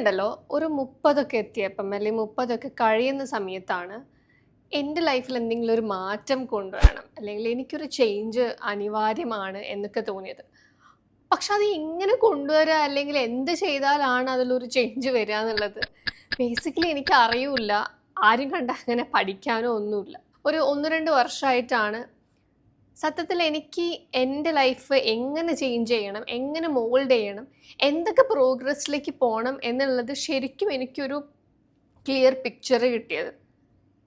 ഉണ്ടല്ലോ ഒരു 30ഒക്കെ എത്തിയപ്പം അല്ലെങ്കിൽ 30ഒക്കെ കഴിയുന്ന സമയത്താണ് എൻ്റെ ലൈഫിൽ എന്തെങ്കിലും ഒരു മാറ്റം കൊണ്ടുവരണം അല്ലെങ്കിൽ എനിക്കൊരു ചേഞ്ച് അനിവാര്യമാണ് എന്നൊക്കെ തോന്നിയത്. പക്ഷെ അത് എങ്ങനെ കൊണ്ടുവരിക അല്ലെങ്കിൽ എന്ത് ചെയ്താലാണ് അതിലൊരു ചേഞ്ച് വരിക എന്നുള്ളത് ബേസിക്കലി എനിക്ക് അറിയൂല. ആരും കണ്ട അങ്ങനെ പഠിക്കാനോ ഒന്നുമില്ല. ഒരു 1-2 വർഷമായിട്ടാണ് സത്യത്തിൽ എനിക്ക് എൻ്റെ ലൈഫ് എങ്ങനെ ചേഞ്ച് ചെയ്യണം, എങ്ങനെ മോൾഡ് ചെയ്യണം, എന്തൊക്കെ പ്രോഗ്രസ്സിലേക്ക് പോകണം എന്നുള്ളത് ശരിക്കും എനിക്കൊരു ക്ലിയർ പിക്ചർ കിട്ടിയത്.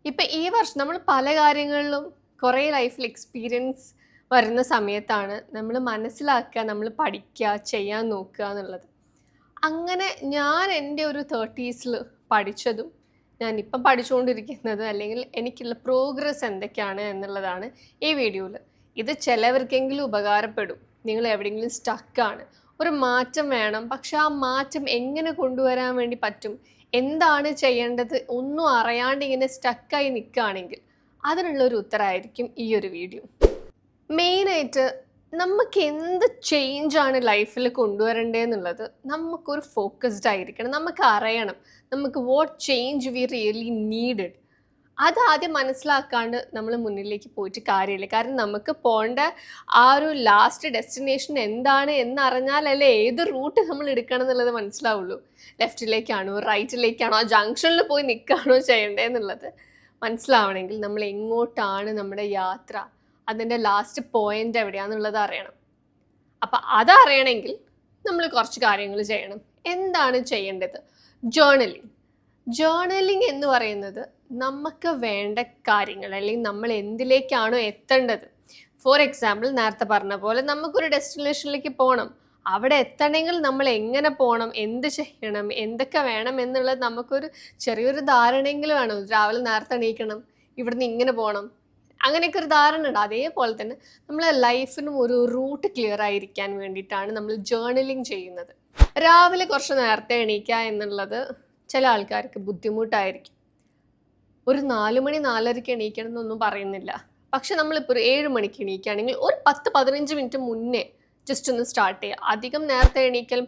ഇപ്പം ഈ വർഷം നമ്മൾ പല കാര്യങ്ങളിലും കുറേ ലൈഫിൽ എക്സ്പീരിയൻസ് വരുന്ന സമയത്താണ് നമ്മൾ മനസ്സിലാക്കുക, നമ്മൾ പഠിക്കുക, ചെയ്യാൻ നോക്കുക എന്നുള്ളത്. അങ്ങനെ ഞാൻ എൻ്റെ ഒരു 30s പഠിച്ചതും ഞാനിപ്പം പഠിച്ചുകൊണ്ടിരിക്കുന്നത് അല്ലെങ്കിൽ എനിക്കുള്ള പ്രോഗ്രസ് എന്തൊക്കെയാണ് എന്നുള്ളതാണ് ഈ വീഡിയോയിൽ. ഇത് ചിലവർക്കെങ്കിലും ഉപകാരപ്പെടും. നിങ്ങൾ എവിടെയെങ്കിലും സ്റ്റക്കാണ്, ഒരു മാറ്റം വേണം, പക്ഷെ ആ മാറ്റം എങ്ങനെ കൊണ്ടുവരാൻ വേണ്ടി പറ്റും, എന്താണ് ചെയ്യേണ്ടത് ഒന്നും അറിയാണ്ട് ഇങ്ങനെ സ്റ്റക്കായി നിൽക്കുകയാണെങ്കിൽ അതിനുള്ളൊരു ഉത്തരമായിരിക്കും ഈ ഒരു വീഡിയോ. മെയിനായിട്ട് നമുക്ക് എന്ത് ചേഞ്ചാണ് ലൈഫിൽ കൊണ്ടുവരേണ്ടതെന്നുള്ളത് നമുക്കൊരു ഫോക്കസ്ഡ് ആയിരിക്കണം. നമുക്ക് അറിയണം നമുക്ക് what change V really needed. അതാദ്യം മനസ്സിലാക്കാണ്ട് നമ്മൾ മുന്നിലേക്ക് പോയിട്ട് കാര്യമില്ല. കാരണം നമുക്ക് പോകേണ്ട ആ ഒരു ലാസ്റ്റ് ഡെസ്റ്റിനേഷൻ എന്താണ് എന്നറിഞ്ഞാലല്ലേ ഏത് റൂട്ട് നമ്മൾ എടുക്കണം എന്നുള്ളത് മനസ്സിലാവുള്ളൂ. ലെഫ്റ്റിലേക്കാണോ റൈറ്റിലേക്കാണോ ആ ജംഗ്ഷനിൽ പോയി നിൽക്കുകയാണോ ചെയ്യേണ്ടതെന്നുള്ളത് മനസ്സിലാവണമെങ്കിൽ നമ്മൾ എങ്ങോട്ടാണ് നമ്മുടെ യാത്ര, അതിൻ്റെ ലാസ്റ്റ് പോയിന്റ് എവിടെയാണെന്നുള്ളത് അറിയണം. അപ്പം അതറിയണമെങ്കിൽ നമ്മൾ കുറച്ച് കാര്യങ്ങൾ ചെയ്യണം. എന്താണ് ചെയ്യേണ്ടത്? ജേർണലിംഗ് എന്ന് പറയുന്നത് നമുക്ക് വേണ്ട കാര്യങ്ങൾ അല്ലെങ്കിൽ നമ്മൾ എന്തിലേക്കാണോ എത്തേണ്ടത്. ഫോർ എക്സാമ്പിൾ നേരത്തെ പറഞ്ഞ പോലെ നമുക്കൊരു ഡെസ്റ്റിനേഷനിലേക്ക് പോകണം. അവിടെ എത്തണമെങ്കിൽ നമ്മൾ എങ്ങനെ പോകണം, എന്ത് ചെയ്യണം, എന്തൊക്കെ വേണം എന്നുള്ളത് നമുക്കൊരു ചെറിയൊരു ധാരണയെങ്കിലും വേണം. രാവിലെ നേരത്തെ എണീക്കണം, ഇവിടുന്ന് ഇങ്ങനെ പോകണം, അങ്ങനെയൊക്കെ ഒരു ധാരണ ഉണ്ട്. അതേപോലെ തന്നെ നമ്മളെ ലൈഫിനും ഒരു റൂട്ട് ക്ലിയർ ആയിരിക്കാൻ വേണ്ടിയിട്ടാണ് നമ്മൾ ജേർണലിംഗ് ചെയ്യുന്നത്. രാവിലെ കുറച്ച് നേരത്തെ എണീക്കുക എന്നുള്ളത് ചില ആൾക്കാർക്ക് ബുദ്ധിമുട്ടായിരിക്കും. ഒരു 4 മണി 4:30 എണീക്കണം എന്നൊന്നും പറയുന്നില്ല. പക്ഷെ നമ്മളിപ്പോൾ ഒരു 7 മണിക്ക് എണീക്കുകയാണെങ്കിൽ ഒരു 10-15 മിനിറ്റ് മുന്നേ ജസ്റ്റ് ഒന്ന് സ്റ്റാർട്ട് ചെയ്യുക. അധികം നേരത്തെ എണീക്കൽ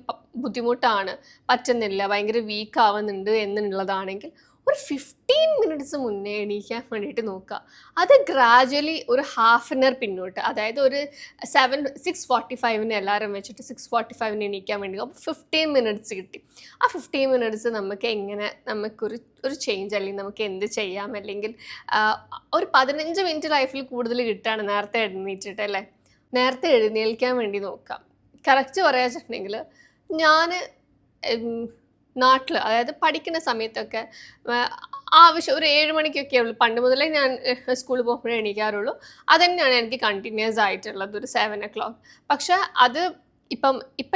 ബുദ്ധിമുട്ടാണ്, പറ്റുന്നില്ല, ഭയങ്കര വീക്ക് ആവുന്നുണ്ട് എന്നുള്ളതാണെങ്കിൽ ഒരു 15 മിനിറ്റ്സ് മുന്നേ എണീക്കാൻ വേണ്ടിയിട്ട് നോക്കുക. അത് ഗ്രാജ്വലി ഒരു ഹാഫ് ആൻ അവർ പിന്നോട്ട്, അതായത് ഒരു 6:45 എല്ലാവരും വെച്ചിട്ട് 6:45 എണീക്കാൻ വേണ്ടി അപ്പോൾ 15 മിനിറ്റ്സ് കിട്ടി. ആ 15 മിനിറ്റ്സ് നമുക്ക് എങ്ങനെ നമുക്കൊരു ചേഞ്ച് അല്ലെങ്കിൽ നമുക്ക് എന്ത് ചെയ്യാം, അല്ലെങ്കിൽ ഒരു 15 മിനിറ്റ് ലൈഫിൽ കൂടുതൽ കിട്ടുകയാണ് നേരത്തെ എഴുന്നേറ്റിട്ട് അല്ലേ. നേരത്തെ എഴുന്നേൽക്കാൻ വേണ്ടി നോക്കാം. കറക്റ്റ് പറയാ വെച്ചിട്ടുണ്ടെങ്കിൽ ഞാൻ നാട്ടിൽ, അതായത് പഠിക്കുന്ന സമയത്തൊക്കെ ആവശ്യം ഒരു 7 മണിക്കൊക്കെ ഉള്ളൂ. പണ്ട് മുതലേ ഞാൻ സ്കൂളിൽ പോകുമ്പോഴേ എണീക്കാറുള്ളൂ. അതുതന്നെയാണ് എനിക്ക് കണ്ടിന്യൂസ് ആയിട്ടുള്ളത്, ഒരു 7 o'clock. പക്ഷെ അത് ഇപ്പം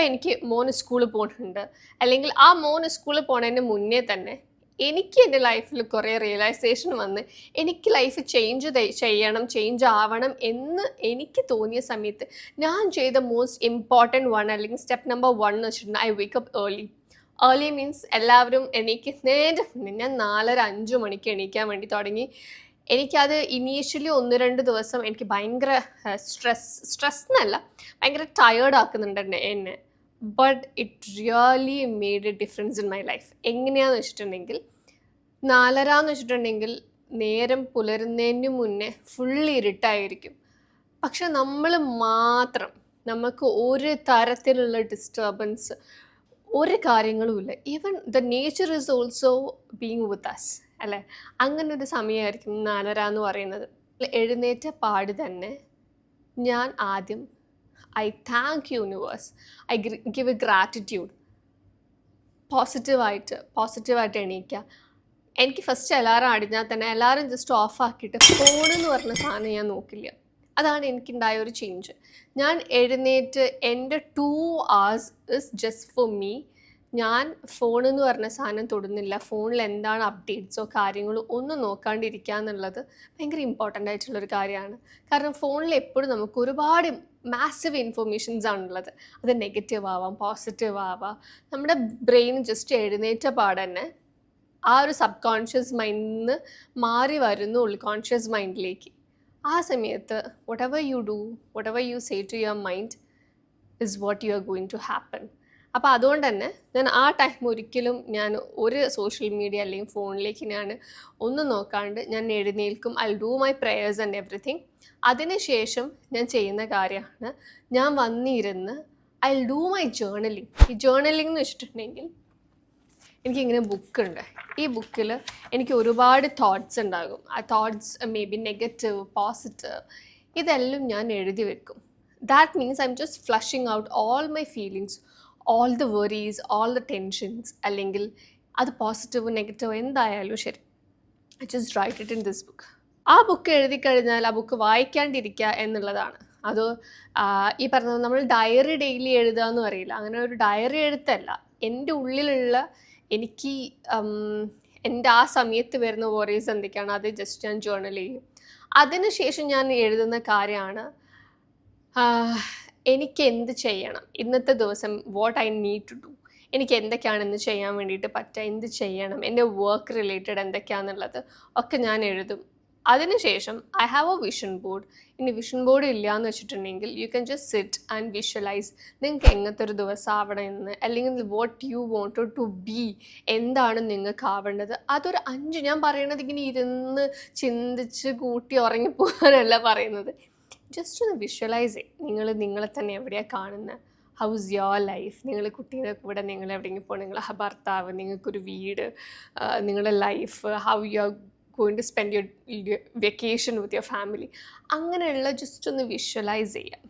എനിക്ക് മോന് സ്കൂളിൽ പോകുന്നുണ്ട്, അല്ലെങ്കിൽ ആ മോന് സ്കൂളിൽ പോകുന്നതിന് മുന്നേ തന്നെ എനിക്ക് എൻ്റെ ലൈഫിൽ കുറേ റിയലൈസേഷൻ വന്ന് എനിക്ക് ലൈഫ് ചേഞ്ച് ആവണം എന്ന് എനിക്ക് തോന്നിയ സമയത്ത് ഞാൻ ചെയ്ത മോസ്റ്റ് ഇമ്പോർട്ടൻറ്റ് വൺ അല്ലെങ്കിൽ സ്റ്റെപ്പ് നമ്പർ 1 എന്ന് വെച്ചിട്ടുണ്ടെങ്കിൽ I wake up early means എല്ലാവരും എണീക്കുന്നതിൻ്റെ മുന്നേ ഞാൻ 4:30-5 മണിക്ക് എണീക്കാൻ വേണ്ടി തുടങ്ങി. എനിക്കത് ഇനീഷ്യലി 1-2 ദിവസം എനിക്ക് ഭയങ്കര സ്ട്രെസ് എന്നല്ല, ഭയങ്കര ടയേർഡ് ആക്കുന്നുണ്ട് എന്നെ. But it really made A difference in my life. എങ്ങനെയാണെന്ന് വെച്ചിട്ടുണ്ടെങ്കിൽ 4:30 എന്ന് വെച്ചിട്ടുണ്ടെങ്കിൽ നേരം പുലരുന്നതിന് മുന്നേ ഫുള്ള് ഇരുട്ടായിരിക്കും. പക്ഷെ നമ്മൾ മാത്രം, നമുക്ക് ഒരു തരത്തിലുള്ള ഡിസ്റ്റർബൻസ് ഒരു കാര്യങ്ങളുമില്ല. Even the nature is also being with us അല്ലേ. അങ്ങനെ ഒരു സമയമായിരിക്കും 4:30 എന്ന് പറയുന്നത്. എഴുന്നേറ്റ പാട് തന്നെ ഞാൻ ആദ്യം I thank universe, I give A gratitude. പോസിറ്റീവായിട്ട് എണീക്കുക. എനിക്ക് ഫസ്റ്റ് അലാറം അടിഞ്ഞാൽ തന്നെ അലാറം ജസ്റ്റ് ഓഫാക്കിയിട്ട് ഫോണെന്ന് പറഞ്ഞ സാധനം ഞാൻ നോക്കില്ല. അതാണ് എനിക്കുണ്ടായ ഒരു ചേഞ്ച്. ഞാൻ എഴുന്നേറ്റ് എൻ്റെ 2 hours is just for me. ഞാൻ ഫോണെന്ന് പറഞ്ഞ സാധനം തൊടുന്നില്ല. ഫോണിൽ എന്താണ് അപ്ഡേറ്റ്സോ കാര്യങ്ങളോ ഒന്നും നോക്കാണ്ടിരിക്കുക എന്നുള്ളത് ഭയങ്കര ഇമ്പോർട്ടൻ്റ് ആയിട്ടുള്ളൊരു കാര്യമാണ്. കാരണം ഫോണിൽ എപ്പോഴും നമുക്ക് ഒരുപാട് മാസീവ് ഇൻഫർമേഷൻസ് ആണുള്ളത്. അത് നെഗറ്റീവ് ആവാം, പോസിറ്റീവ് ആവാം. നമ്മുടെ ബ്രെയിൻ ജസ്റ്റ് എഴുന്നേറ്റ പാടെ തന്നെ ആ ഒരു സബ് കോൺഷ്യസ് മൈൻഡിൽ നിന്ന് മാറി വരുന്നു കോൺഷ്യസ് മൈൻഡിലേക്ക്. ആ സമയത്ത് whatever you do, whatever you say to your mind is what you are going to happen. അപ്പോൾ അതുകൊണ്ട് തന്നെ ഞാൻ ആ ടൈം ഒരിക്കലും ഞാൻ ഒരു സോഷ്യൽ മീഡിയ അല്ലെങ്കിൽ ഫോണിലേക്ക് ഞാൻ ഒന്നും നോക്കാണ്ട് ഞാൻ എഴുന്നേൽക്കും. I do my prayers and everything. അതിനുശേഷം ഞാൻ ചെയ്യുന്ന കാര്യമാണ് ഞാൻ വന്നിരുന്ന് ഐ ഡൂ മൈ ജേർണലിങ്. ഈ ജേർണലിംഗ് എന്ന് വെച്ചിട്ടുണ്ടെങ്കിൽ എനിക്കിങ്ങനെ ബുക്കുണ്ട്. ഈ ബുക്കിൽ എനിക്ക് ഒരുപാട് തോട്ട്സ് ഉണ്ടാകും. ആ thoughts may be negative, positive, ഇതെല്ലാം ഞാൻ എഴുതി വെക്കും. That means I'm just flushing out all my feelings, all the worries, all the tensions, അല്ലെങ്കിൽ അത് പോസിറ്റീവ് നെഗറ്റീവ് എന്തായാലും ശരി, I just write it in this book. ആ ബുക്ക് എഴുതി കഴിഞ്ഞാൽ ആ ബുക്ക് വായിക്കാണ്ടിരിക്കുക എന്നുള്ളതാണ്. അത് ഈ പറഞ്ഞത് നമ്മൾ ഡയറി ഡെയിലി എഴുതുക എന്ന് പറയില്ല, അങ്ങനെ ഒരു ഡയറി എഴുത്തല്ല. എൻ്റെ ഉള്ളിലുള്ള എനിക്ക് എൻ്റെ ആ സമയത്ത് വരുന്ന വറീസ് എന്തൊക്കെയാണ് അത് ജസ്റ്റ് ഞാൻ ജേർണൽ ചെയ്യും. അതിനുശേഷം ഞാൻ എഴുതുന്ന കാര്യമാണ് എനിക്ക് എന്ത് ചെയ്യണം ഇന്നത്തെ ദിവസം, what I need to do, എനിക്ക് എന്തൊക്കെയാണ് ഇന്ന് ചെയ്യാൻ വേണ്ടിയിട്ട് പറ്റുക, എന്ത് ചെയ്യണം, എൻ്റെ വർക്ക് റിലേറ്റഡ് എന്തൊക്കെയാണെന്നുള്ളത് ഒക്കെ ഞാൻ എഴുതും. അതിനുശേഷം I have a vision board. ഇനി വിഷൻ ബോർഡ് ഇല്ല എന്ന് വെച്ചിട്ടുണ്ടെങ്കിൽ you can just sit and visualise നിങ്ങൾക്ക് എങ്ങനത്തെ ഒരു ദിവസം ആവണം എന്ന്, അല്ലെങ്കിൽ what you wanted to be, എന്താണ് നിങ്ങൾക്ക് ആവേണ്ടത്. അതൊരു 5, ഞാൻ പറയണത് ഇങ്ങനെ ഇരുന്ന് ചിന്തിച്ച് കൂട്ടി ഉറങ്ങിപ്പോകാനല്ല പറയുന്നത്, ജസ്റ്റ് ഒന്ന് വിഷ്വലൈസ് ചെയ്യും. നിങ്ങളെ തന്നെ എവിടെയാണ് കാണുന്നത്, ഹൗസ് യുവർ ലൈഫ്, നിങ്ങൾ കുട്ടീൻ്റെ കൂടെ നിങ്ങൾ എവിടെയെങ്കിലും പോകും, നിങ്ങളെ ഭർത്താവ്, നിങ്ങൾക്കൊരു വീട്, നിങ്ങളുടെ life, how you are going to spend your vacation with your family, അങ്ങനെയുള്ള ജസ്റ്റ് ഒന്ന് വിഷ്വലൈസ് ചെയ്യാം.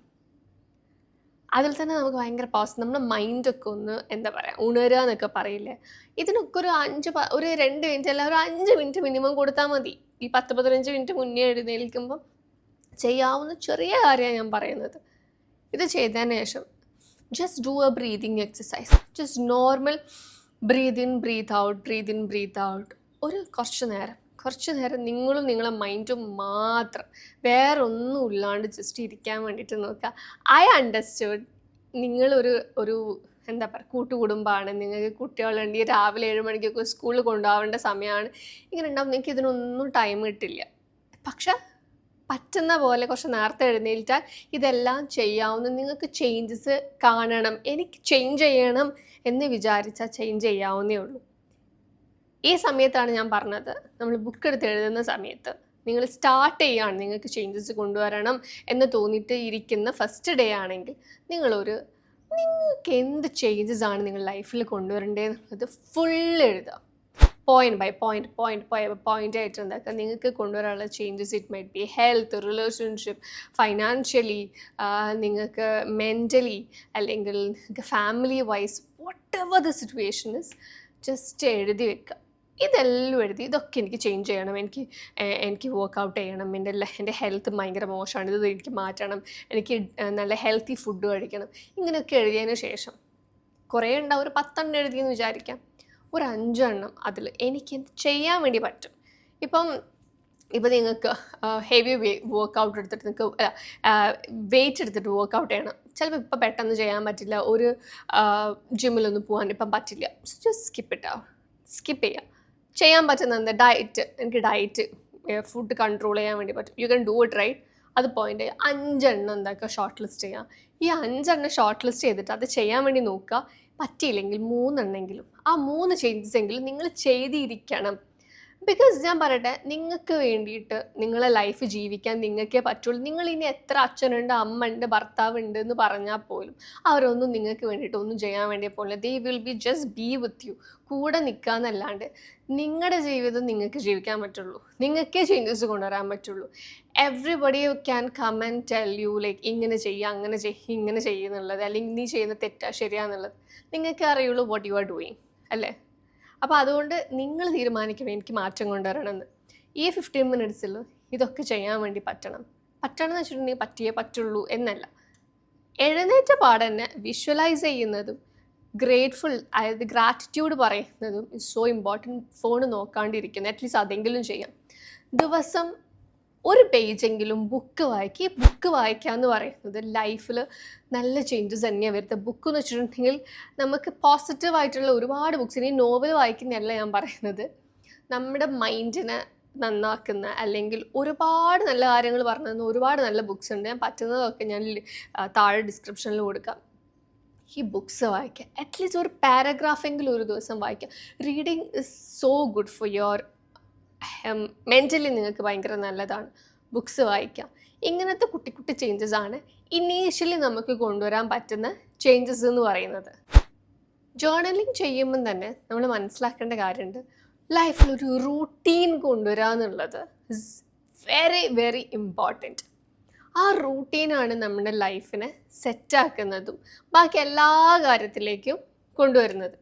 അതിൽ തന്നെ നമുക്ക് ഭയങ്കര നമ്മുടെ മൈൻഡൊക്കെ ഒന്ന് എന്താ പറയുക ഉണരുക എന്നൊക്കെ പറയില്ലേ, ഇതിനൊക്കെ ഒരു 2 മിനിറ്റ് അല്ല ഒരു 5 മിനിറ്റ് മിനിമം കൊടുത്താൽ മതി. ഈ 10-15 മിനിറ്റ് മുന്നേ എഴുന്നേൽക്കുമ്പം ചെയ്യാവുന്ന ചെറിയ കാര്യമാണ് ഞാൻ പറയുന്നത്. ഇത് ചെയ്തതിന് ശേഷം just do a breathing exercise. Just normal breathe in breathe out, breathe in breathe out. കുറച്ച് നേരം നിങ്ങളും നിങ്ങളെ മൈൻഡും മാത്രം, വേറെ ഒന്നും ഇല്ലാണ്ട് ജസ്റ്റ് ഇരിക്കാൻ വേണ്ടിയിട്ട് നോക്കുക. ഐ അണ്ടർസ്റ്റുഡ് ഒരു എന്താ പറയുക കൂട്ടുകുടുംബമാണ്, നിങ്ങൾക്ക് കുട്ടികളുണ്ടെങ്കിൽ രാവിലെ 7 മണിക്കൊക്കെ സ്കൂളിൽ കൊണ്ടുപോകേണ്ട സമയമാണ്, ഇങ്ങനെ ഉണ്ടാവും, നിങ്ങൾക്ക് ഇതിനൊന്നും ടൈം കിട്ടില്ല. പക്ഷെ പറ്റുന്ന പോലെ കുറച്ച് നേരത്തെ എഴുന്നേൽറ്റാൽ ഇതെല്ലാം ചെയ്യാവുന്ന, നിങ്ങൾക്ക് ചേഞ്ചസ് കാണണം, എനിക്ക് ചേഞ്ച് ചെയ്യണം എന്ന് വിചാരിച്ചാൽ ചേഞ്ച് ചെയ്യാവുന്നേ ഉള്ളൂ. ഈ സമയത്താണ് ഞാൻ പറഞ്ഞത്, നമ്മൾ ബുക്ക് എടുത്ത് എഴുതുന്ന സമയത്ത് നിങ്ങൾ സ്റ്റാർട്ട് ചെയ്യുകയാണ്, നിങ്ങൾക്ക് ചേഞ്ചസ് കൊണ്ടുവരണം എന്ന് തോന്നിയിട്ട് ഇരിക്കുന്ന ഫസ്റ്റ് ഡേ ആണെങ്കിൽ നിങ്ങൾക്ക് എന്ത് ചേഞ്ചസ് ആണ് നിങ്ങൾ ലൈഫിൽ കൊണ്ടുവരേണ്ടതെന്നുള്ളത് ഫുൾ എഴുതുക. പോയിന്റ് ബൈ പോയിന്റ് ആയിട്ട് എന്താക്കുക നിങ്ങൾക്ക് കൊണ്ടുവരാനുള്ള changes. It might be health, relationship, financially, നിങ്ങൾക്ക് മെൻ്റലി, അല്ലെങ്കിൽ നിങ്ങൾക്ക് family vice, what ever the situation is, just എഴുതി വെക്കുക. ഇതെല്ലാം എഴുതി ഇതൊക്കെ എനിക്ക് ചേഞ്ച് ചെയ്യണം, എനിക്ക് വർക്കൗട്ട് ചെയ്യണം, എൻ്റെ ഹെൽത്ത് ഭയങ്കര മോശമാണ്, ഇത് എനിക്ക് മാറ്റണം, എനിക്ക് നല്ല ഹെൽത്തി ഫുഡ് കഴിക്കണം, ഇങ്ങനെയൊക്കെ എഴുതിയതിന് ശേഷം കുറേ ഉണ്ടാവും, ഒരു 10 എഴുതിയെന്ന് വിചാരിക്കാം, ഒരു 5 അതിൽ എനിക്ക് ചെയ്യാൻ വേണ്ടി പറ്റും. ഇപ്പം നിങ്ങൾക്ക് ഹെവി വർക്കൗട്ട് എടുത്തിട്ട് നിങ്ങൾക്ക് വെയിറ്റ് എടുത്തിട്ട് വർക്കൗട്ട് ചെയ്യണം, ചിലപ്പോൾ ഇപ്പം പെട്ടെന്ന് ചെയ്യാൻ പറ്റില്ല, ഒരു ജിമ്മിലൊന്നും പോകാൻ ഇപ്പം പറ്റില്ല, ജസ്റ്റ് സ്കിപ്പ് ചെയ്യാൻ പറ്റുന്ന എന്താ ഡയറ്റ്, എനിക്ക് ഡയറ്റ് ഫുഡ് കൺട്രോൾ ചെയ്യാൻ വേണ്ടി പറ്റും, you can do it right. അത് പോയിൻ്റ് 5 എന്താക്കുക ഷോർട്ട് ലിസ്റ്റ് ചെയ്യുക. ഈ 5 ഷോർട്ട് ലിസ്റ്റ് ചെയ്തിട്ട് അത് ചെയ്യാൻ വേണ്ടി നോക്കുക. പറ്റിയില്ലെങ്കിൽ 3 ആ 3 ചേഞ്ചസ് എങ്കിലും നിങ്ങൾ ചെയ്തിരിക്കണം. ബിക്കോസ് ഞാൻ പറയട്ടെ, നിങ്ങൾക്ക് വേണ്ടിയിട്ട് നിങ്ങളെ ലൈഫ് ജീവിക്കാൻ നിങ്ങൾക്കേ പറ്റുള്ളൂ. നിങ്ങളിനി എത്ര അച്ഛനുണ്ട്, അമ്മ ഉണ്ട്, ഭർത്താവ് ഉണ്ട് എന്ന് പറഞ്ഞാൽ പോലും അവരൊന്നും നിങ്ങൾക്ക് വേണ്ടിയിട്ട് ഒന്നും ചെയ്യാൻ വേണ്ടിയ പോലെ, they will be just be with you, കൂടെ നിൽക്കാന്നല്ലാണ്ട് നിങ്ങളുടെ ജീവിതം നിങ്ങൾക്ക് ജീവിക്കാൻ പറ്റുള്ളൂ, നിങ്ങൾക്കേ ചേഞ്ചസ് കൊണ്ടുവരാൻ പറ്റുള്ളൂ. Everybody can come and tell you like ഇങ്ങനെ ചെയ്യുക, അങ്ങനെ ഇങ്ങനെ ചെയ്യുന്നുള്ളത്, അല്ലെങ്കിൽ നീ ചെയ്യുന്ന തെറ്റാ ശരിയാന്നുള്ളത് നിങ്ങൾക്ക് അറിയുള്ളൂ വാട്ട് യു ആർ ഡൂയിങ്, അല്ലേ? അപ്പോൾ അതുകൊണ്ട് നിങ്ങൾ തീരുമാനിക്കണം എനിക്ക് മാറ്റം കൊണ്ടുവരണമെന്ന്. ഈ 15 മിനിറ്റ്സിൽ ഇതൊക്കെ ചെയ്യാൻ വേണ്ടി പറ്റണം എന്ന് വെച്ചിട്ടുണ്ടെങ്കിൽ പറ്റിയേ പറ്റുള്ളൂ എന്നല്ല. എഴുന്നേറ്റ പാടന്നെ വിഷ്വലൈസ് ചെയ്യുന്നതും ഗ്രേറ്റ്ഫുൾ, അതായത് ഗ്രാറ്റിറ്റ്യൂഡ് പറയുന്നതും ഇസ് സോ ഇമ്പോർട്ടൻറ്റ്. ഫോൺ നോക്കാണ്ടിരിക്കുന്നത് അറ്റ്ലീസ്റ്റ് അതെങ്കിലും ചെയ്യാം. ദിവസം ഒരു പേജെങ്കിലും ബുക്ക് വായിക്കുക. ഈ ബുക്ക് വായിക്കുക എന്ന് പറയുന്നത് ലൈഫിൽ നല്ല ചേഞ്ചസ് തന്നെയാണ് വരുന്നത്. ബുക്ക് എന്ന് വെച്ചിട്ടുണ്ടെങ്കിൽ നമുക്ക് പോസിറ്റീവായിട്ടുള്ള ഒരുപാട് ബുക്സ്, ഇനി നോവൽ വായിക്കുന്നതല്ല ഞാൻ പറയുന്നത്, നമ്മുടെ മൈൻഡിനെ നന്നാക്കുന്ന അല്ലെങ്കിൽ ഒരുപാട് നല്ല കാര്യങ്ങൾ പറഞ്ഞു തന്ന ഒരുപാട് നല്ല ബുക്സ് ഉണ്ട്. ഞാൻ പറ്റുന്നതൊക്കെ ഞാൻ താഴെ ഡിസ്ക്രിപ്ഷനിൽ കൊടുക്കാം. ഈ ബുക്സ് വായിക്കുക. അറ്റ്ലീസ്റ്റ് ഒരു പാരഗ്രാഫെങ്കിലും ഒരു ദിവസം വായിക്കുക. Reading is so good for your mentally നിങ്ങൾക്ക് ഭയങ്കര നല്ലതാണ്. ബുക്സ് വായിക്കുക. ഇങ്ങനത്തെ കുട്ടി കുട്ടി ചേഞ്ചസ് ആണ് ഇനീഷ്യലി നമുക്ക് കൊണ്ടുവരാൻ പറ്റുന്ന ചേഞ്ചസ് എന്ന് പറയുന്നത്. ജേർണലിങ് ചെയ്യുമ്പം തന്നെ നമ്മൾ മനസ്സിലാക്കേണ്ട കാര്യമുണ്ട്, ലൈഫിലൊരു റൂട്ടീൻ കൊണ്ടുവരിക എന്നുള്ളത് ഇസ് വെരി വെരി ഇമ്പോർട്ടൻറ്റ്. ആ റൂട്ടീനാണ് നമ്മുടെ ലൈഫിനെ സെറ്റാക്കുന്നതും ബാക്കി എല്ലാ കാര്യത്തിലേക്കും കൊണ്ടുവരുന്നത്.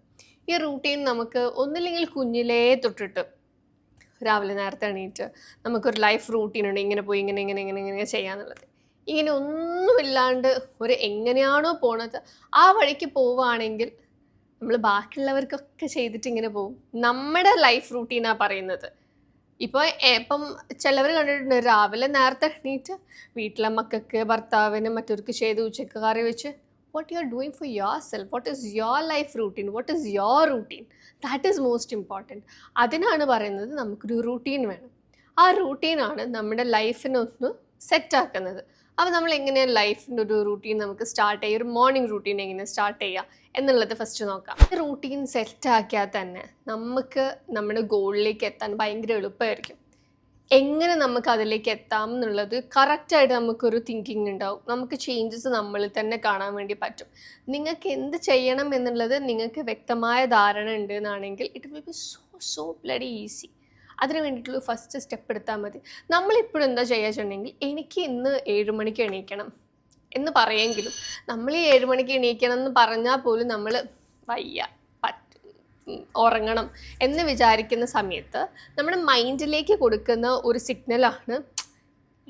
ഈ റൂട്ടീൻ നമുക്ക് ഒന്നില്ലെങ്കിൽ കുഞ്ഞിലേ തൊട്ടിട്ട് രാവിലെ നേരത്തെ എണീറ്റ് നമുക്കൊരു ലൈഫ് റൂട്ടീനുണ്ട്, ഇങ്ങനെ പോയി ഇങ്ങനെ ഇങ്ങനെ ഇങ്ങനെ ഇങ്ങനെ ചെയ്യാന്നുള്ളത്. ഇങ്ങനെ ഒന്നുമില്ലാണ്ട് ഒരു എങ്ങനെയാണോ പോണത് ആ വഴിക്ക് പോവുകയാണെങ്കിൽ നമ്മൾ ബാക്കിയുള്ളവർക്കൊക്കെ ചെയ്തിട്ട് ഇങ്ങനെ പോകും. നമ്മുടെ ലൈഫ് റൂട്ടീനാണ് പറയുന്നത്. ഇപ്പം ചിലവർ കണ്ടിട്ടുണ്ട്, രാവിലെ നേരത്തെ എണീറ്റ് വീട്ടിലെ മക്കൾക്ക് ഭർത്താവിന് മറ്റവർക്ക് ചെയ്ത് ഉച്ചക്ക് കറി വെച്ച്. What you are doing for your self, what is your life routine, what is your routine, that is most important. അതിനാണ് പറയുന്നത് നമുക്കൊരു റൂട്ടീൻ വേണം. ആ റൂട്ടീനാണ് നമ്മുടെ ലൈഫിനൊന്ന് സെറ്റാക്കുന്നത്. അപ്പോൾ നമ്മൾ എങ്ങനെയാണ് ലൈഫിൻ്റെ ഒരു റൂട്ടീൻ നമുക്ക് സ്റ്റാർട്ട് ചെയ്യുക, ഒരു മോർണിംഗ് റൂട്ടീൻ എങ്ങനെ സ്റ്റാർട്ട് ചെയ്യുക എന്നുള്ളത് ഫസ്റ്റ് നോക്കാം. ഈ റൂട്ടീൻ സെറ്റാക്കിയാൽ തന്നെ നമുക്ക് നമ്മുടെ ഗോളിലേക്ക് എത്താൻ ഭയങ്കര എളുപ്പമായിരിക്കും. എങ്ങനെ നമുക്ക് അതിലേക്ക് എത്താം എന്നുള്ളത് കറക്റ്റായിട്ട് നമുക്കൊരു തിങ്കിങ് ഉണ്ടാവും. നമുക്ക് ചേഞ്ചസ് നമ്മളിൽ തന്നെ കാണാൻ വേണ്ടി പറ്റും. നിങ്ങൾക്ക് എന്ത് ചെയ്യണം എന്നുള്ളത് നിങ്ങൾക്ക് വ്യക്തമായ ധാരണ ഉണ്ട് എന്നാണെങ്കിൽ it will be so bloody easy. അതിന് വേണ്ടിയിട്ടുള്ള ഫസ്റ്റ് സ്റ്റെപ്പ് എടുത്താൽ മതി. നമ്മളിപ്പോഴും എന്താ ചെയ്യുകയെന്നുണ്ടെങ്കിൽ എനിക്ക് ഇന്ന് 7 മണിക്ക് എണീക്കണം എന്ന് പറയുമെങ്കിലും നമ്മൾ ഈ 7 മണിക്ക് എണീക്കണം എന്ന് പറഞ്ഞാൽ പോലും നമ്മൾ വയ്യ ഉറങ്ങണം എന്ന് വിചാരിക്കുന്ന സമയത്ത് നമ്മുടെ മൈൻഡിലേക്ക് കൊടുക്കുന്ന ഒരു സിഗ്നലാണ്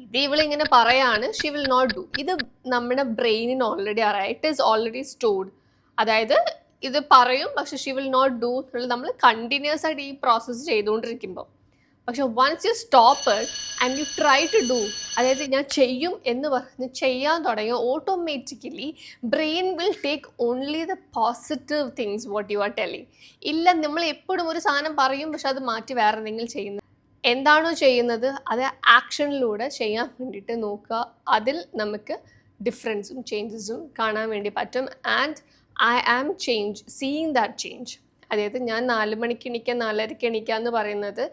ഇത് ഇവളിങ്ങനെ പറയാണ്, ഷി വിൽ നോട്ട് ഡു. ഇത് നമ്മുടെ ബ്രെയിനിന് ഓൾറെഡി അറിയാം, ഇറ്റ് ഈസ് ഓൾറെഡി സ്റ്റോർഡ്. അതായത് ഇത് പറയും പക്ഷെ ഷി വിൽ നോട്ട് ഡു എന്നുള്ളത് നമ്മൾ കണ്ടിന്യൂസ് ആയിട്ട് ഈ പ്രോസസ്സ് ചെയ്തുകൊണ്ടിരിക്കുമ്പോൾ. പക്ഷെ once you stop and you try to do, അതായത് ഞാൻ ചെയ്യും എന്ന് പറഞ്ഞ് ചെയ്യാൻ തുടങ്ങിയ automatically brain will take only the positive things what you are telling. ഇല്ല, നമ്മൾ എപ്പോഴും ഒരു സാധനം പറയും പക്ഷെ അത് മാറ്റി വേറെ എന്തെങ്കിലും ചെയ്യുന്നത്. എന്താണോ ചെയ്യുന്നത് അത് ആക്ഷനിലൂടെ ചെയ്യാൻ വേണ്ടിയിട്ട് നോക്കുക. അതിൽ നമുക്ക് ഡിഫറൻസും ചേഞ്ചസും കാണാൻ വേണ്ടി പറ്റും. And I am change seeing that change. അതായത് ഞാൻ 4 മണിക്ക് എണീക്കുക 4:30ക്ക് എണീക്കുക എന്ന് പറയുന്നത്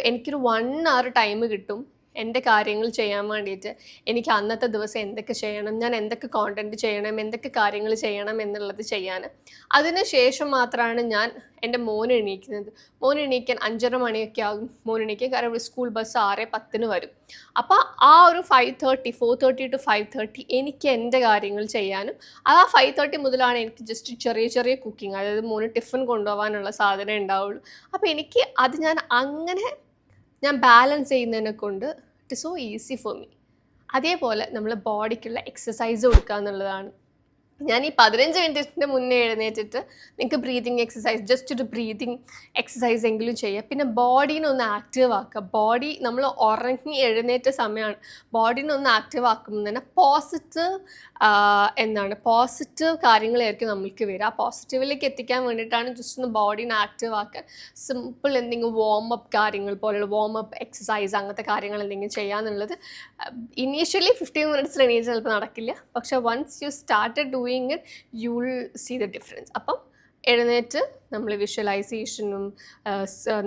എനിക്കൊരു 1 hour ടൈം കിട്ടും എൻ്റെ കാര്യങ്ങൾ ചെയ്യാൻ വേണ്ടിയിട്ട്. എനിക്ക് അന്നത്തെ ദിവസം എന്തൊക്കെ ചെയ്യണം, ഞാൻ എന്തൊക്കെ കോണ്ടൻറ്റ് ചെയ്യണം, എന്തൊക്കെ കാര്യങ്ങൾ ചെയ്യണം എന്നുള്ളത് ചെയ്യാൻ. അതിന് ശേഷം മാത്രമാണ് ഞാൻ എൻ്റെ മോൻ എണീക്കുന്നത്. മോൻ എണീക്കാൻ 5:30 മണിയൊക്കെ ആകും മോൻ എണീക്കാൻ. കാരണം സ്കൂൾ ബസ് 6:10 വരും. അപ്പോൾ ആ ഒരു 4:30 to 5:30 എനിക്ക് എൻ്റെ കാര്യങ്ങൾ ചെയ്യാനും, ആ 5:30 മുതലാണ് എനിക്ക് ജസ്റ്റ് ചെറിയ ചെറിയ കുക്കിംഗ്, അതായത് മോന് ടിഫിൻ കൊണ്ടുപോകാനുള്ള സാധനം ഉണ്ടാവുള്ളൂ. അപ്പോൾ എനിക്ക് അത് ഞാൻ ബാലൻസ് ചെയ്യുന്നതിനെ കൊണ്ട് it is so easy for me. അതേപോലെ നമ്മൾ ബോഡിക്കുള്ള എക്സസൈസ് കൊടുക്കുക എന്നുള്ളതാണ്. ഞാൻ ഈ 15 മിനിറ്റിൻ്റെ മുന്നേ എഴുന്നേറ്റിട്ട് നിങ്ങൾക്ക് ബ്രീതിങ് എക്സസൈസ്, ജസ്റ്റ് ഒരു ബ്രീതിങ് എക്സസൈസ് എങ്കിലും ചെയ്യുക. പിന്നെ ബോഡീനെ ഒന്ന് ആക്റ്റീവ് ആക്കുക. ബോഡി നമ്മൾ ഉറങ്ങി എഴുന്നേറ്റ സമയമാണ്. ബോഡീനെ ഒന്ന് ആക്റ്റീവ് ആക്കുമ്പോൾ തന്നെ പോസിറ്റീവ് കാര്യങ്ങളായിരിക്കും നമ്മൾക്ക് വരിക. ആ പോസിറ്റീവിലേക്ക് എത്തിക്കാൻ വേണ്ടിയിട്ടാണ് ജസ്റ്റ് ഒന്ന് ബോഡീനെ ആക്റ്റീവ് ആക്കാൻ സിമ്പിൾ എന്തെങ്കിലും വാം-അപ്പ് കാര്യങ്ങൾ പോലെയുള്ള വാം-അപ്പ് എക്സസൈസ് അങ്ങനത്തെ കാര്യങ്ങൾ എന്തെങ്കിലും ചെയ്യാന്നുള്ളത്. ഇനീഷ്യലി 15 മിനിറ്റ്സിൽ എണീറ്റ് ചിലപ്പോൾ നടക്കില്ല, പക്ഷെ once you started doing it you will see the difference. അപ്പം എഴുന്നേറ്റ് നമ്മൾ വിഷ്വലൈസേഷനും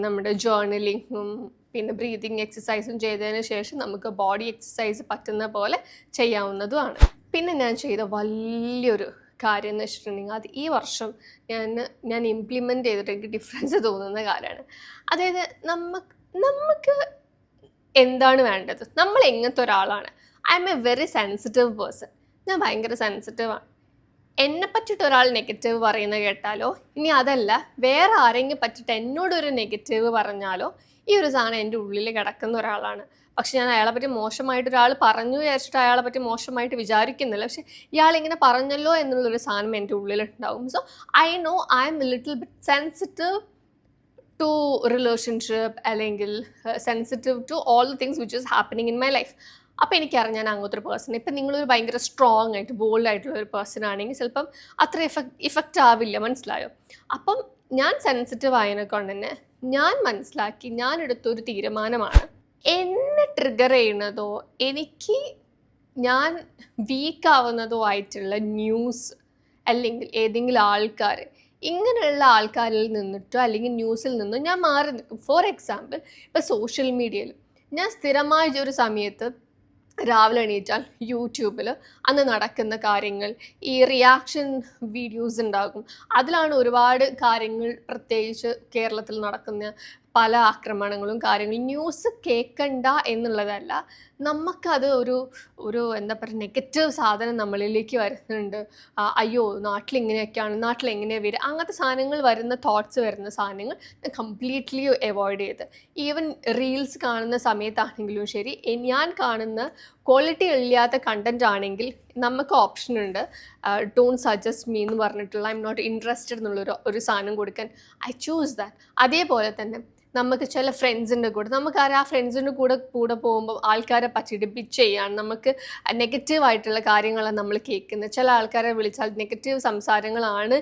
നമ്മുടെ ജേർണലിങ്ങും പിന്നെ ബ്രീതിങ് എക്സസൈസും ചെയ്തതിന് ശേഷം നമുക്ക് ബോഡി എക്സസൈസ് പറ്റുന്ന പോലെ ചെയ്യാവുന്നതുമാണ്. പിന്നെ ഞാൻ ചെയ്ത വലിയൊരു കാര്യം എന്ന് വെച്ചിട്ടുണ്ടെങ്കിൽ അത് ഈ വർഷം ഞാൻ ഇംപ്ലിമെൻറ്റ് ചെയ്തിട്ട് എനിക്ക് ഡിഫറൻസ് തോന്നുന്ന കാര്യമാണ്. അതായത് നമുക്ക് എന്താണ് വേണ്ടത്, നമ്മൾ എങ്ങനത്തെ ഒരാളാണ്. I M A very sensitive person. ഞാൻ ഭയങ്കര സെൻസിറ്റീവാണ്. എന്നെ പറ്റിയിട്ട് ഒരാൾ നെഗറ്റീവ് പറയുന്നത് കേട്ടാലോ, ഇനി അതല്ല വേറെ ആരെങ്കിലും പറ്റിയിട്ട് എന്നോടൊരു നെഗറ്റീവ് പറഞ്ഞാലോ, ഈ ഒരു സാധനം എൻ്റെ ഉള്ളിൽ കിടക്കുന്ന ഒരാളാണ്. പക്ഷെ ഞാൻ അയാളെ പറ്റി മോശമായിട്ട് ഒരാൾ പറഞ്ഞു വിചാരിച്ചിട്ട് അയാളെ പറ്റി മോശമായിട്ട് വിചാരിക്കുന്നില്ല, പക്ഷെ ഇയാൾ ഇങ്ങനെ പറഞ്ഞല്ലോ എന്നുള്ളൊരു സാധനം എൻ്റെ ഉള്ളിലുണ്ടാവും. So I know I'm little bit sensitive to relationship, അല്ലെങ്കിൽ sensitive to all the things which is happening in my life. അപ്പോൾ എനിക്കറിയാം ഞാൻ അങ്ങനത്തെ ഒരു പേഴ്സൺ. ഇപ്പം നിങ്ങളൊരു ഭയങ്കര സ്ട്രോങ് ആയിട്ട് ബോൾഡ് ആയിട്ടുള്ള ഒരു പേഴ്സൺ ആണെങ്കിൽ ചിലപ്പം അത്ര ഇഫക്റ്റ് ആവില്ല, മനസ്സിലായോ? അപ്പം ഞാൻ സെൻസിറ്റീവ് ആയതിനെ കൊണ്ട് തന്നെ ഞാൻ മനസ്സിലാക്കി, ഞാൻ എടുത്തൊരു തീരുമാനമാണ്, എന്നെ ട്രിഗർ ചെയ്യുന്നതോ ഞാൻ വീക്കാവുന്നതോ ആയിട്ടുള്ള ന്യൂസ് അല്ലെങ്കിൽ ഏതെങ്കിലും ആൾക്കാർ, ഇങ്ങനെയുള്ള ആൾക്കാരിൽ നിന്നിട്ടോ അല്ലെങ്കിൽ ന്യൂസിൽ നിന്നോ ഞാൻ മാറി നിൽക്കും. ഫോർ എക്സാമ്പിൾ, ഇപ്പോൾ സോഷ്യൽ മീഡിയയിൽ ഞാൻ സ്ഥിരമായി ഒരു സമയത്ത് രാവിലെ എണീറ്റാൽ യൂട്യൂബിൽ അന്ന് നടക്കുന്ന കാര്യങ്ങൾ, ഈ റിയാക്ഷൻ വീഡിയോസ് ഉണ്ടാകും. അതിലാണ് ഒരുപാട് കാര്യങ്ങൾ, പ്രത്യേകിച്ച് കേരളത്തിൽ നടക്കുന്ന പല ആക്രമണങ്ങളും കാര്യങ്ങളും ന്യൂസ് കേൾക്കണ്ട എന്നുള്ളതല്ല, നമുക്കത് ഒരു ഒരു എന്താ പറയുക, നെഗറ്റീവ് സാധനം നമ്മളിലേക്ക് വരുന്നുണ്ട്. അയ്യോ നാട്ടിലിങ്ങനെയൊക്കെയാണ്, നാട്ടിലെങ്ങനെയാണ് വരിക, അങ്ങനത്തെ സാധനങ്ങൾ വരുന്ന തോട്ട്സ് വരുന്ന സാധനങ്ങൾ കംപ്ലീറ്റ്ലി അവോയ്ഡ് ചെയ്ത്, ഈവൻ റീൽസ് കാണുന്ന സമയത്താണെങ്കിലും ശരി, ഞാൻ കാണുന്ന ക്വാളിറ്റി ഇല്ലാത്ത കണ്ടൻറ് ആണെങ്കിൽ നമുക്ക് ഓപ്ഷൻ ഉണ്ട്, ഡോണ്ട് സജസ്റ്റ് മീ എന്ന് പറഞ്ഞിട്ടുള്ള, ഐ എം നോട്ട് ഇൻട്രസ്റ്റഡ് എന്നുള്ളൊരു സാധനം കൊടുക്കാൻ. I choose that. അതേപോലെ തന്നെ നമുക്ക് ചില ഫ്രണ്ട്സിൻ്റെ കൂടെ, നമുക്കറിയാം ആ ഫ്രണ്ട്സിൻ്റെ കൂടെ പോകുമ്പോൾ ആൾക്കാരെ പറ്റിയിട്ട് പിച്ച് ചെയ്യാണ്, നമുക്ക് നെഗറ്റീവായിട്ടുള്ള കാര്യങ്ങളാണ് നമ്മൾ കേൾക്കുന്നത്. ചില ആൾക്കാരെ വിളിച്ചാൽ നെഗറ്റീവ് സംസാരങ്ങളാണ്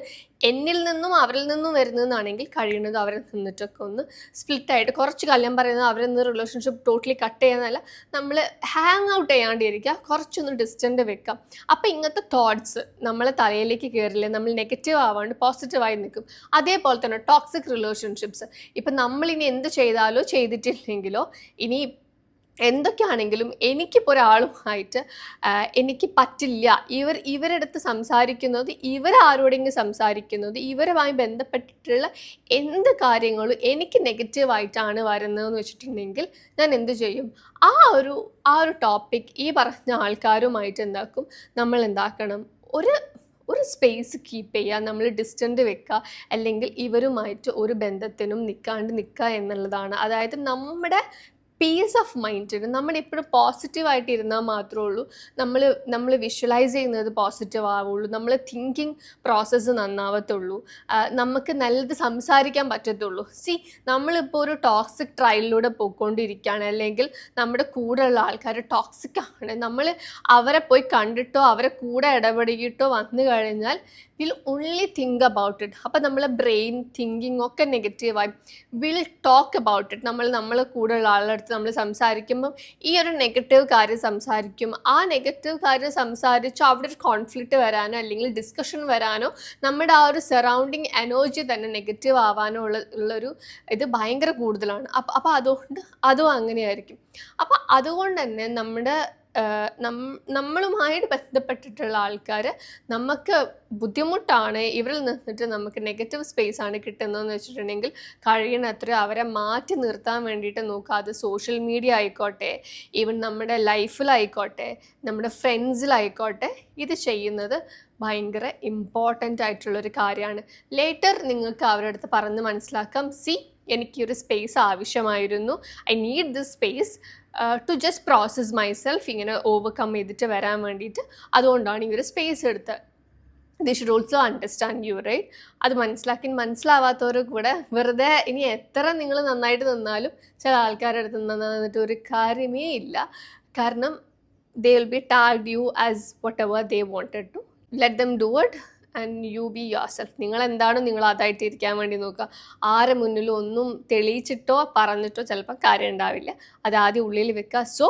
എന്നിൽ നിന്നും അവരിൽ നിന്നും വരുന്നതെന്നാണെങ്കിൽ കഴിയുന്നത് അവരെ നിന്നിട്ടൊക്കെ ഒന്ന് സ്പ്ലിറ്റായിട്ട് കുറച്ച് കാലം പറയുന്നത് അവരിൽ നിന്ന് റിലേഷൻഷിപ്പ് ടോട്ടലി കട്ട് ചെയ്യാന്നല്ല, നമ്മൾ ഹാങ് ഔട്ട് ചെയ്യാണ്ടിരിക്കുക, കുറച്ചൊന്ന് ഡിസ്റ്റൻ്റ് വെക്കാം. അപ്പോൾ ഇങ്ങനത്തെ തോട്ട്സ് നമ്മളെ തലയിലേക്ക് കയറില്ല, നമ്മൾ നെഗറ്റീവ് ആവാണ്ട് പോസിറ്റീവായി നിൽക്കും. അതേപോലെ തന്നെ ടോക്സിക് റിലേഷൻഷിപ്സ്, ഇപ്പം നമ്മളിനി എന്ത് ചെയ്താലോ ചെയ്തിട്ടില്ലെങ്കിലോ ഇനി എന്തൊക്കെയാണെങ്കിലും എനിക്കിപ്പോൾ ഒരാളുമായിട്ട് എനിക്ക് പറ്റില്ല, ഇവരുടെ അടുത്ത് സംസാരിക്കുന്നത്, ഇവരാരോടെങ്കിലും സംസാരിക്കുന്നത്, ഇവരുമായി ബന്ധപ്പെട്ടിട്ടുള്ള എന്ത് കാര്യങ്ങളും എനിക്ക് നെഗറ്റീവായിട്ടാണ് വരുന്നതെന്ന് വെച്ചിട്ടുണ്ടെങ്കിൽ ഞാൻ എന്ത് ചെയ്യും, ആ ഒരു ടോപ്പിക് ഈ പറഞ്ഞ ആൾക്കാരുമായിട്ട് നമ്മൾ എന്താക്കണം, ഒരു സ്പേസ് കീപ്പ് ചെയ്യുക, നമ്മൾ ഡിസ്റ്റൻ്റ് വെക്കുക, അല്ലെങ്കിൽ ഇവരുമായിട്ട് ഒരു ബന്ധത്തിനും നിൽക്കുക എന്നുള്ളതാണ്. അതായത് നമ്മുടെ പീസ് ഓഫ് മൈൻഡിന് നമ്മൾ എപ്പോഴും പോസിറ്റീവായിട്ട് ഇരുന്നാൽ മാത്രമേ ഉള്ളൂ നമ്മൾ വിഷ്വലൈസ് ചെയ്യുന്നത് പോസിറ്റീവ് ആവുള്ളൂ, നമ്മൾ തിങ്കിങ് പ്രോസസ്സ് നന്നാവത്തുള്ളൂ, നമുക്ക് നല്ലത് സംസാരിക്കാൻ പറ്റത്തുള്ളൂ. നമ്മളിപ്പോൾ ഒരു ടോക്സിക് ട്രയലിലൂടെ പോയിക്കൊണ്ടിരിക്കുകയാണ്, അല്ലെങ്കിൽ നമ്മുടെ കൂടെയുള്ള ആൾക്കാർ ടോക്സിക് ആണ്, നമ്മൾ അവരെ പോയി കണ്ടിട്ടോ അവരെ കൂടെ ഇടപെടുകയിട്ടോ വന്നു കഴിഞ്ഞാൽ will only think about it. അപ്പം നമ്മളെ ബ്രെയിൻ തിങ്കിങ് ഒക്കെ നെഗറ്റീവായി വിൽ ടോക്ക് അബൌട്ട് ഇറ്റ്. നമ്മളെ കൂടെയുള്ള ആളുടെ അടുത്ത് നമ്മൾ സംസാരിക്കുമ്പം ഈ ഒരു നെഗറ്റീവ് കാര്യം സംസാരിക്കും. ആ നെഗറ്റീവ് കാര്യം സംസാരിച്ച് അവിടെ ഒരു കോൺഫ്ലിക്റ്റ് വരാനോ അല്ലെങ്കിൽ ഡിസ്കഷൻ വരാനോ, നമ്മുടെ ആ ഒരു സറൗണ്ടിങ് എനർജി തന്നെ നെഗറ്റീവ് ആവാനോ ഉള്ളൊരു ഇത് ഭയങ്കര കൂടുതലാണ്. അപ്പോൾ അതുകൊണ്ട് അതും അങ്ങനെയായിരിക്കും. അപ്പോൾ അതുകൊണ്ട് തന്നെ നമ്മളുമായിട്ട് ബന്ധപ്പെട്ടിട്ടുള്ള ആൾക്കാർ നമുക്ക് ബുദ്ധിമുട്ടാണ്, ഇവരിൽ നിന്നിട്ട് നമുക്ക് നെഗറ്റീവ് സ്പേസ് ആണ് കിട്ടുന്നതെന്ന് വെച്ചിട്ടുണ്ടെങ്കിൽ കഴിയണത്ര അവരെ മാറ്റി നിർത്താൻ വേണ്ടിയിട്ട് നോക്കുക. അത് സോഷ്യൽ മീഡിയ ആയിക്കോട്ടെ, ഈവൻ നമ്മുടെ ലൈഫിലായിക്കോട്ടെ, നമ്മുടെ ഫ്രണ്ട്സിലായിക്കോട്ടെ, ഇത് ചെയ്യുന്നത് ഭയങ്കര ഇമ്പോർട്ടൻ്റ് ആയിട്ടുള്ളൊരു കാര്യമാണ്. ലേറ്റർ നിങ്ങൾക്ക് അവരുടെ അടുത്ത് പറഞ്ഞ് മനസ്സിലാക്കാം, എനിക്കൊരു സ്പേസ് ആവശ്യമായിരുന്നു, I need this space to just process myself, ഇങ്ങനെ ഓവർകം ചെയ്തിട്ട് വരാൻ വേണ്ടിയിട്ട്, അതുകൊണ്ടാണ് ഈ ഒരു സ്പേസ് എടുത്തത്. They should also understand you, right? അത് മനസ്സിലാവാത്തവർ കൂടെ വെറുതെ ഇനി എത്ര നിങ്ങൾ നന്നായിട്ട് നിന്നാലും ചില ആൾക്കാരുടെ അടുത്ത് നിന്നിട്ട് ഒരു കാര്യമേ ഇല്ല. കാരണം they will be tagged you as whatever they wanted to. Let them do it and you be yourself. നിങ്ങൾ എന്താണോ നിങ്ങൾ അതായിട്ട് ഇരിക്കാൻ വേണ്ടി നോക്കുക. ആരെ മുന്നിലും ഒന്നും തെളിയിച്ചിട്ടോ പറഞ്ഞിട്ടോ ചിലപ്പോൾ കാര്യം ഉണ്ടാവില്ല. അത് ആദ്യം ഉള്ളിൽ വെക്കുക. So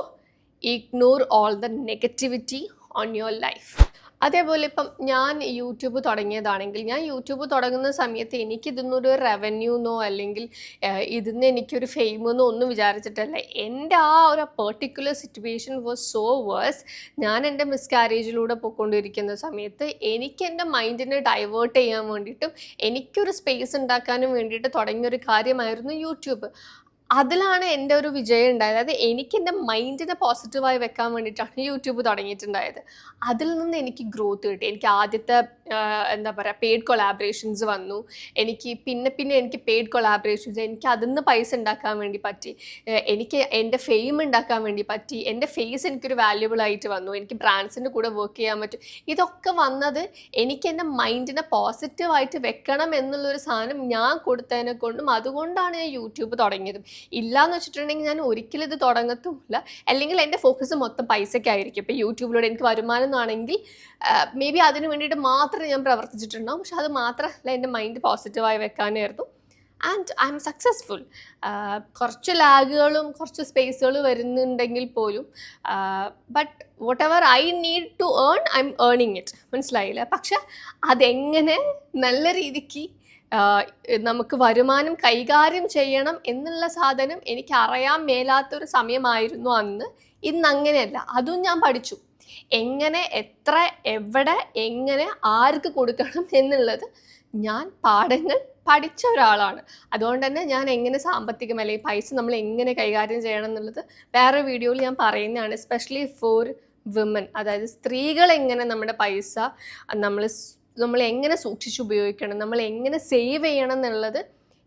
ignore all the negativity on your life. അതേപോലെ ഇപ്പം ഞാൻ യൂട്യൂബ് തുടങ്ങിയതാണെങ്കിൽ, ഞാൻ യൂട്യൂബ് തുടങ്ങുന്ന സമയത്ത് എനിക്കിതിന്നൊരു റവന്യൂന്നോ അല്ലെങ്കിൽ ഇതിന്ന് എനിക്കൊരു ഫെയിമെന്നോ ഒന്നും വിചാരിച്ചിട്ടല്ല. എൻ്റെ ആ ഒരു particular situation was so worse. ഞാൻ എൻ്റെ മിസ്കാരേജിലൂടെ പോയിക്കൊണ്ടിരിക്കുന്ന സമയത്ത് എനിക്ക് എൻ്റെ മൈൻഡിനെ ഡൈവേർട്ട് ചെയ്യാൻ വേണ്ടിയിട്ടും എനിക്കൊരു സ്പേസ് ഉണ്ടാക്കാനും വേണ്ടിയിട്ട് തുടങ്ങിയൊരു കാര്യമായിരുന്നു യൂട്യൂബ്. അതിലാണ് എൻ്റെ ഒരു വിജയം ഉണ്ടായത്. അതായത് എനിക്ക് എൻ്റെ മൈൻഡിനെ പോസിറ്റീവായി വെക്കാൻ വേണ്ടിയിട്ടാണ് യൂട്യൂബ് തുടങ്ങിയിട്ടുണ്ടായത്. അതിൽ നിന്ന് എനിക്ക് ഗ്രോത്ത് കിട്ടി. എനിക്ക് ആദ്യത്തെ എന്താ പറയുക, പെയ്ഡ് കൊളാബറേഷൻസ് വന്നു. എനിക്ക് പിന്നെ എനിക്ക് പെയ്ഡ് കൊളാബറേഷൻസ്, എനിക്ക് അതിൽ നിന്ന് പൈസ ഉണ്ടാക്കാൻ വേണ്ടി പറ്റി. എനിക്ക് എൻ്റെ ഫെയിം ഉണ്ടാക്കാൻ വേണ്ടി പറ്റി. എൻ്റെ ഫേസ് എനിക്കൊരു വാല്യുബിൾ ആയിട്ട് വന്നു. എനിക്ക് ബ്രാൻഡ്സിൻ്റെ കൂടെ വർക്ക് ചെയ്യാൻ പറ്റും. ഇതൊക്കെ വന്നത് എനിക്ക് എൻ്റെ മൈൻഡിനെ പോസിറ്റീവായിട്ട് വെക്കണം എന്നുള്ളൊരു സാധനം ഞാൻ കൊടുത്തതിനെ കൊണ്ടും, അതുകൊണ്ടാണ് ഞാൻ യൂട്യൂബ് തുടങ്ങിയതും. ഇല്ലയെന്ന് വെച്ചിട്ടുണ്ടെങ്കിൽ ഞാൻ ഒരിക്കലും ഇത് തുടങ്ങത്തുമില്ല. അല്ലെങ്കിൽ എൻ്റെ ഫോക്കസ് മൊത്തം പൈസയ്ക്കായിരിക്കും. ഇപ്പോൾ യൂട്യൂബിലൂടെ എനിക്ക് വരുമാനം എന്നാണെങ്കിൽ മേ ബി അതിന് വേണ്ടിയിട്ട് മാത്രം ഞാൻ പ്രവർത്തിച്ചിട്ടുണ്ടാവും. പക്ഷെ അത് മാത്രമല്ല, എൻ്റെ മൈൻഡ് പോസിറ്റീവായി വെക്കാനായിരുന്നു. And I'm successful. കുറച്ച് ലാഗുകളും കുറച്ച് സ്പേസുകൾ വരുന്നുണ്ടെങ്കിൽ പോലും but whatever I need to earn I'm ഏണിങ് ഇറ്റ്. മനസ്സിലായില്ല? പക്ഷെ അതെങ്ങനെ നല്ല രീതിക്ക് നമുക്ക് വരുമാനം കൈകാര്യം ചെയ്യണം എന്നുള്ള സാധനം എനിക്ക് അറിയാൻ മേലാത്തൊരു സമയമായിരുന്നു അന്ന്. ഇന്ന് അങ്ങനെയല്ല, അതും ഞാൻ പഠിച്ചു. എങ്ങനെ, എത്ര, എവിടെ, എങ്ങനെ, ആർക്ക് കൊടുക്കണം എന്നുള്ളത് ഞാൻ പാഠങ്ങൾ പഠിച്ച ഒരാളാണ്. അതുകൊണ്ട് തന്നെ ഞാൻ എങ്ങനെ സാമ്പത്തികം അല്ലെങ്കിൽ പൈസ നമ്മൾ എങ്ങനെ കൈകാര്യം ചെയ്യണം എന്നുള്ളത് വേറെ വീഡിയോയിൽ ഞാൻ പറയുന്നതാണ്. എസ്പെഷ്യലി ഫോർ വിമൻ, അതായത് സ്ത്രീകൾ എങ്ങനെ നമ്മുടെ പൈസ നമ്മൾ എങ്ങനെ സൂക്ഷിച്ചുപയോഗിക്കണം, നമ്മൾ എങ്ങനെ സേവ് ചെയ്യണം എന്നുള്ളത്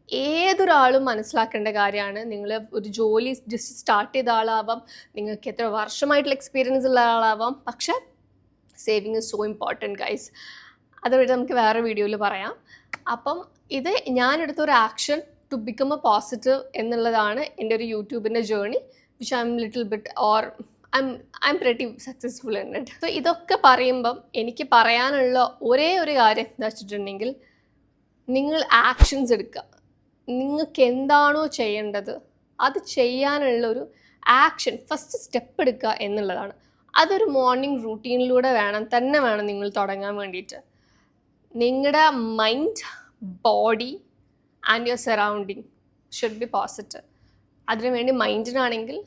ഏതൊരാളും മനസ്സിലാക്കേണ്ട കാര്യമാണ്. നിങ്ങൾ ഒരു ജോലി ജസ്റ്റ് സ്റ്റാർട്ട് ചെയ്ത ആളാവാം, നിങ്ങൾക്ക് എത്ര വർഷമായിട്ടുള്ള എക്സ്പീരിയൻസ് ഉള്ള ആളാവാം, പക്ഷെ saving is so important guys. അതുവഴി നമുക്ക് വേറെ വീഡിയോയിൽ പറയാം. അപ്പം ഇത് ഞാനെടുത്തൊരു action to become a positive എന്നുള്ളതാണ് എൻ്റെ ഒരു യൂട്യൂബിൻ്റെ journey, which I'm little bit or I'm pretty successful in it. So ഇതൊക്കെ പറയുമ്പം എനിക്ക് പറയാനുള്ള ഒരേ ഒരു കാര്യം എന്താ വെച്ചിട്ടുണ്ടെങ്കിൽ, നിങ്ങൾ ആക്ഷൻസ് എടുക്കുക. നിങ്ങൾക്ക് എന്താണോ ചെയ്യേണ്ടത് അത് ചെയ്യാനുള്ളൊരു ആക്ഷൻ, ഫസ്റ്റ് സ്റ്റെപ്പ് എടുക്കുക എന്നുള്ളതാണ്. അതൊരു മോർണിംഗ് റൂട്ടീനിലൂടെ വേണം നിങ്ങൾ തുടങ്ങാൻ വേണ്ടിയിട്ട്. നിങ്ങളുടെ mind, body and your surrounding should be positive. അതിനുവേണ്ടി മൈൻഡിനാണെങ്കിൽ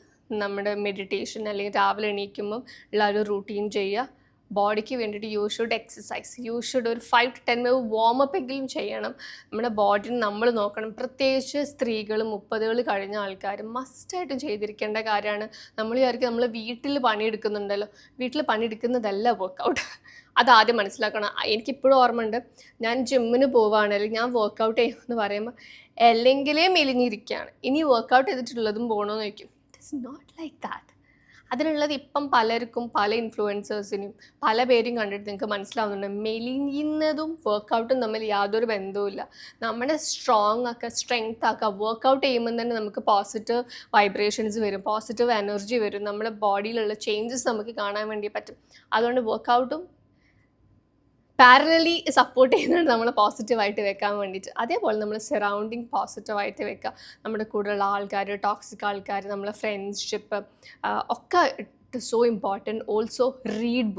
നമ്മുടെ മെഡിറ്റേഷൻ അല്ലെങ്കിൽ രാവിലെ എണീക്കുമ്പം ഉള്ള ഒരു റൂട്ടീൻ ചെയ്യുക. ബോഡിക്ക് വേണ്ടിയിട്ട് you should exercise, you should ഒരു 5 to 10 മിനിറ്റ് വാമപ്പ് എങ്കിലും ചെയ്യണം. നമ്മുടെ ബോഡിനെ നമ്മൾ നോക്കണം. പ്രത്യേകിച്ച് സ്ത്രീകൾ, 30 കഴിഞ്ഞ ആൾക്കാർ മസ്റ്റായിട്ടും ചെയ്തിരിക്കേണ്ട കാര്യമാണ്. നമ്മൾ വിചാരിക്കും നമ്മൾ വീട്ടിൽ പണിയെടുക്കുന്നുണ്ടല്ലോ, വീട്ടിൽ പണിയെടുക്കുന്നതല്ല വർക്കൗട്ട്. അതാദ്യം മനസ്സിലാക്കണം. എനിക്കിപ്പോഴും ഓർമ്മയുണ്ട്, ഞാൻ ജിമ്മിന് പോവുകയാണ് അല്ലെങ്കിൽ ഞാൻ വർക്കൗട്ട് ചെയ്യുമെന്ന് പറയുമ്പോൾ അല്ലെങ്കിലേ മെലിഞ്ഞിരിക്കുകയാണ്, ഇനി വർക്കൗട്ട് ചെയ്തിട്ടുള്ളതും പോകണമെന്ന് ചോദിക്കും. It's not like that. അതിനുള്ളത് ഇപ്പം പലർക്കും, പല ഇൻഫ്ലുവൻസേഴ്സിനും പല പേരും കണ്ടിട്ട് നിങ്ങൾക്ക് മനസ്സിലാവുന്നുണ്ട്, മെലിയുന്നതും വർക്കൗട്ടും തമ്മിൽ യാതൊരു ബന്ധവുമില്ല. നമ്മുടെ സ്ട്രെങ്ത് ആക്കുക. വർക്കൗട്ട് ചെയ്യുമ്പോൾ തന്നെ നമുക്ക് പോസിറ്റീവ് വൈബ്രേഷൻസ് വരും, പോസിറ്റീവ് എനർജി വരും, നമ്മുടെ ബോഡിയിലുള്ള ചേഞ്ചസ് നമുക്ക് കാണാൻ വേണ്ടി പറ്റും. അതുകൊണ്ട് വർക്കൗട്ടും പാരലലി സപ്പോർട്ട് ചെയ്യുന്നുണ്ട് നമ്മളെ പോസിറ്റീവായിട്ട് വെക്കാൻ വേണ്ടിയിട്ട്. അതേപോലെ നമ്മൾ സറൗണ്ടിങ് പോസിറ്റീവായിട്ട് വെക്കുക. നമ്മുടെ കൂടെയുള്ള ആൾക്കാർ, ടോക്സിക് ആൾക്കാർ, നമ്മളെ ഫ്രണ്ട്ഷിപ്പ് ഒക്കെ it so important. Also read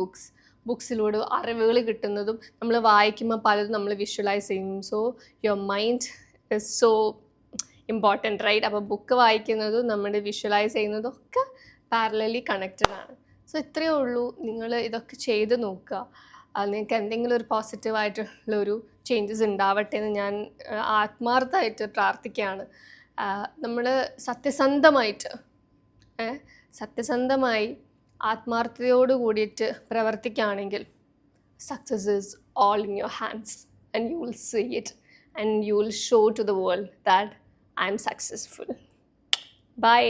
ബുക്സിലൂടെ അറിവുകൾ കിട്ടുന്നതും നമ്മൾ വായിക്കുമ്പോൾ പലതും നമ്മൾ വിഷ്വലൈസ് ചെയ്യും. So your mind is so important, right? അപ്പോൾ ബുക്ക് വായിക്കുന്നതും നമ്മൾ വിഷ്വലൈസ് ചെയ്യുന്നതും ഒക്കെ പാരലലി കണക്റ്റഡ് ആണ്. സോ ഇത്രയേ ഉള്ളൂ. നിങ്ങൾ ഇതൊക്കെ ചെയ്ത് നോക്കുക. നിങ്ങൾക്ക് എന്തെങ്കിലും ഒരു പോസിറ്റീവായിട്ടുള്ളൊരു ചേഞ്ചസ് ഉണ്ടാവട്ടെ എന്ന് ഞാൻ ആത്മാർത്ഥമായിട്ട് പ്രാർത്ഥിക്കുകയാണ്. നമ്മൾ സത്യസന്ധമായി ആത്മാർത്ഥതയോട് കൂടിയിട്ട് പ്രവർത്തിക്കുകയാണെങ്കിൽ success is all in your hands and you will see it and you will show to the world that I'm successful. By.